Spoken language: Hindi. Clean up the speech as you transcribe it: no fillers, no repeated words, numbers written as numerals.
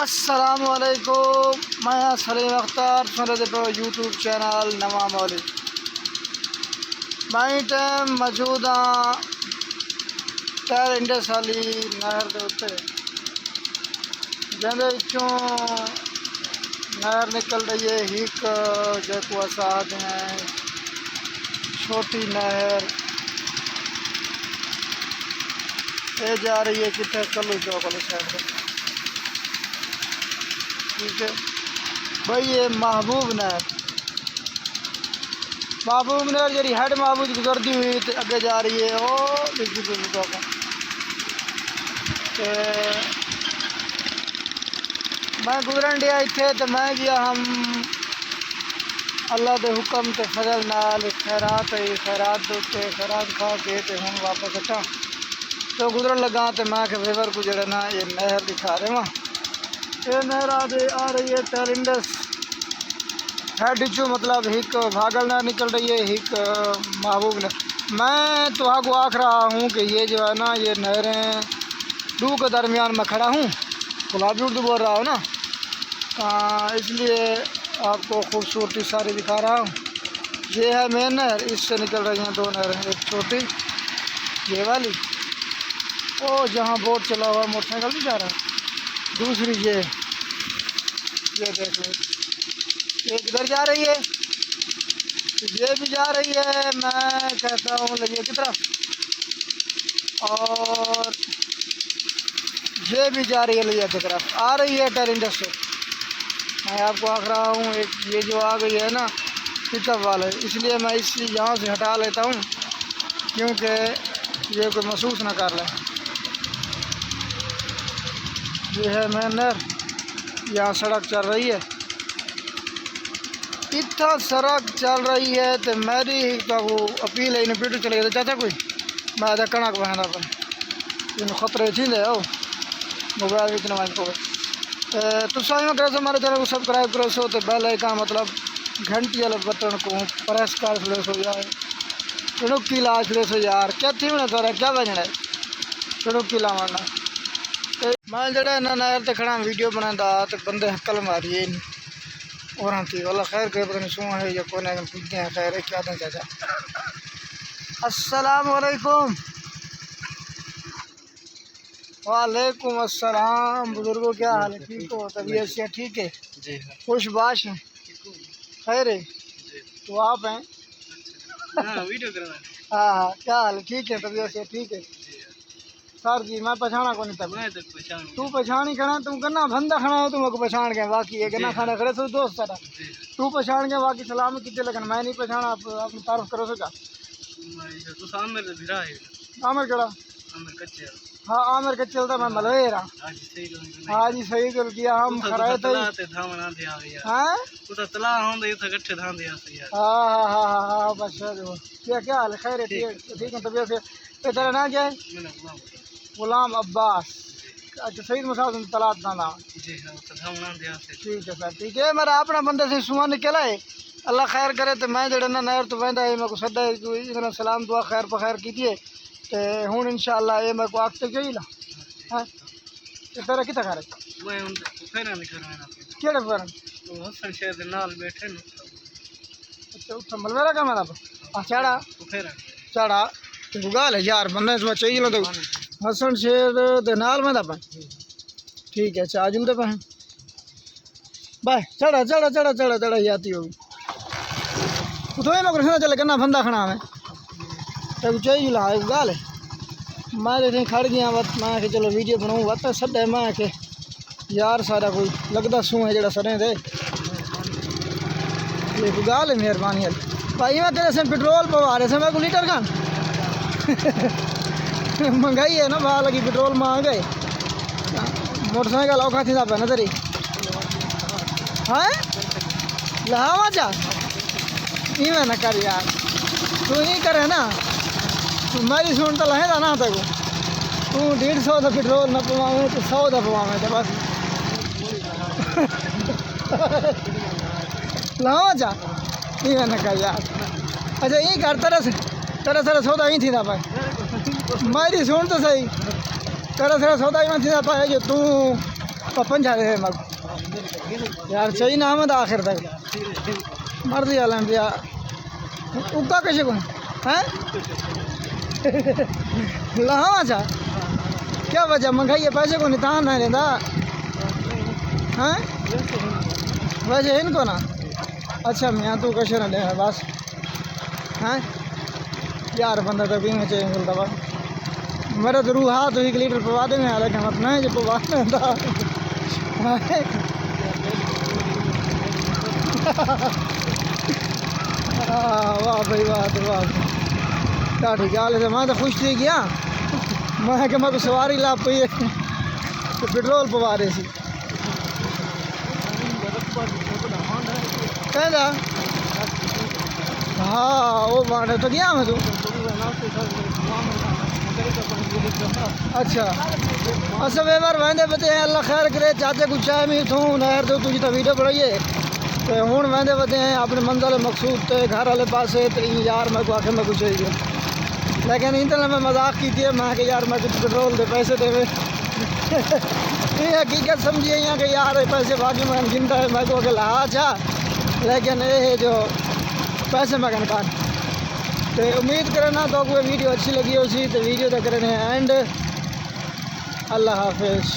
अस्सलामुअलैकुम, मैं सलीम अख्तर सुन रहे पे यूट्यूब चैनल नवा मौली। मैं टाइम मौजूद हाँ टैर इंडस वाली नहर के उत्ते जिंदे विचों नहर निकल रही है। हिक जो असा आखते हैं छोटी नहर, ये जा रही है कितने कल्लू चौक वाली साइड पर। ठीक है भाई, ये महबूब नहर जी हेड महबूब गुजरती हुई तो अगे जा रही है। वो मैं गुजरन दिया इतने तो मैं गया हम अल्लाह के हुक्म ते फजल नाल खैरात दोते खैरात खा के तो हम वापस अटा तो गुजरन लगा तो मैं के फेवर को जरा ना ये नहर दिखा रहे वहाँ। ये नहर आ रही है टैर इंडस हेड चो, मतलब एक भागल नहर निकल रही है, एक महबूब नहर। मैं तो आपको आख रहा हूँ कि ये जो है ना ये नहरें दो के दरमियान में खड़ा हूँ, गुलाबी उर्दू बोल रहा हूँ ना, इसलिए आपको खूबसूरती सारी दिखा रहा हूँ। ये है मेन नहर, इससे निकल रही हैं दो नहरें, एक छोटी ये वाली वो जहाँ बोट चला हुआ मोटरसाइकिल भी जा रहा है, दूसरी ये देखो ये किधर जा रही है, ये भी जा रही है। मैं कहता हूँ लगे की तरफ, और ये भी जा रही है लिया की तरफ, आ रही है टैर इंडस से। मैं आपको आख रहा हूँ एक ये जो आ गई है ना पिकअप वाले, इसलिए मैं इस यहाँ से हटा लेता हूँ क्योंकि ये कोई महसूस ना कर ले। ये है मेन नहर, यहाँ सड़क चल रही है, इतना सड़क चल रही है तो मेरी तो वो अपील है, इन्हें पीटू चले गए चाचा कोई मैं तो कणक बहना पर इन खतरे थी ले आओ मोबाइल भी इतना माइक हो तो सही में करो हमारे चैनल को सब्सक्राइब करो सो तो बेल आइकन मतलब घंटी वाले बटन को प्रेस कर फिर सो यार चुड़ुक्की ला फिर सो यार क्या थी मैंने तो क्या बजना है चुड़ुक्की ला मारना। मैं जरा ना नहर ते खड़ा वीडियो बनाता तो बंदे हकल मारी है और हाँ थी वाला खैर के पता नहीं सुन है या कौन है पूछते हैं खैर है क्या था चाचा। अस्सलाम वालेकुम। वालेकुम अस्सलाम बुजुर्गो, क्या हाल है, ठीक हो, तबीयत से ठीक है जी, खुश बाश हैं, खैर है तो आप हैं वीडियो करना हाँ क्या हाल है, ठीक है तबीयत से ठीक है सर जी। मैं पछाना को नहीं तब तू पछानी खड़ा तुम गन्ना बंदा खड़ा हो तुम पछाण के बाकी है गन्ना खाना खड़े तो दोस्त सारा तू पछाण के बाकी सलाम कितने लगन मैं नहीं पछाना अपनी तारीफ करो सका आमिर कड़ा हाँ आमिर के चलता मैं मलवेरा हाँ जी सही गल किया हम खराए थे हाँ हाँ बस क्या हाल है, खैर है ठीक है तबीयत से। तेरा नाम क्या है? गुलाम अब्बास। अच्छा सईद मुसाफिर तलात का नाम ठीक है सर ठीक है। मेरा अपना बंदे से सुहा निकला है, अल्लाह खैर करे तो मैं जड़ा ना नहर तो बहता है मेरे को सदा है सलाम दुआ खैर पखैर कीजिए तो हूँ इंशाअल्लाह ये मेरे को आग तक गई ला है तेरा कितना खा रहे केड़े बैठे अच्छा उत्थे मलवेरा का मेरा चढ़ा चढ़ा तो गाल है यार बंदे सुबह चाहिए तो हसन शेर दे नाल में दपा ठीक है। अच्छा आजू दे पाए बाय चढ़ा चढ़ा चढ़ा चढ़ा चढ़ा जाती होगी उठो मैं कुछ चले करना बंदा खड़ा में तब चाहिए ला गाल है। मैं देखे खड़ गया बस मैं कि चलो वीडियो बनाऊँ बत सदा मैं कि यार सारा कोई लगता सूँ है जरा सरें थे ये कोई गाल है मेहरबानी भाई मैं तेरे से पेट्रोल पवा रहे थे मैं को लीटर का महंगाई है ना भाव लगी पेट्रोल महंगा है मोटरसाइकिल औखा थी पे नजरी हाँ लहावा जा इवें न कर यार तू नहीं करे ना मेरी सुन तो लहेगा ना तक तू 150 का पेट्रोल न पवावे तो 100 का पवावे तो बस लहावा जा इवें न कर यार। अच्छा ये कर तेरा सारा सौदा ही थी ना पाए मेरी सुन तो सही तेरा सारा सौदा ही थी ना पाए जो तू पपन जा रहे हैं मग यार सही नाम है आखिर तक मर्जी आलन दिया उका कैसे कौन है लहा अच्छा क्या वजह महंगाई है पैसे को नितान नहीं रहता हैं वजह इनको ना अच्छा मैं तू कैसे ना ले बस हैं यार बंदा तो भी में चाहिए मिलता बस मेरा तो रूह हाथ 1 लीटर पवा देंगे हालांकि हम अपना है जो पवा देता वाह भाई वाह वाह क्या ठीक है से मैं तो खुश थी गया मैं कि मैं सवारी ला पी तो पेट्रोल पवा रही सी कहता हाँ वो बांटे तो गया मैं तू अच्छा अच्छा व्यवहार वहदे बते हैं अल्लाह खैर करे चाचे कुछ चाहे मैं थू नहर तो तुझी तो वीडियो बनाइए तो हूँ वहदे बते हैं अपने मंजिल मकसूद ते घर वाले पासे तो यार मैं को आखे मैं कुछ चाहिए लेकिन इंटरनेट में मजाक की थी मैं कि यार मैं कुछ पेट्रोल दे पैसे दे ये हकीकत समझिए यहाँ के यार पैसे बाकी मैं गिनता है मैं को ला अच्छा लेकिन ये जो पैसे मैं कान तो उम्मीद करना तो कोई वीडियो अच्छी लगी हो सी तो वीडियो तो करने एंड अल्लाह हाफिज़।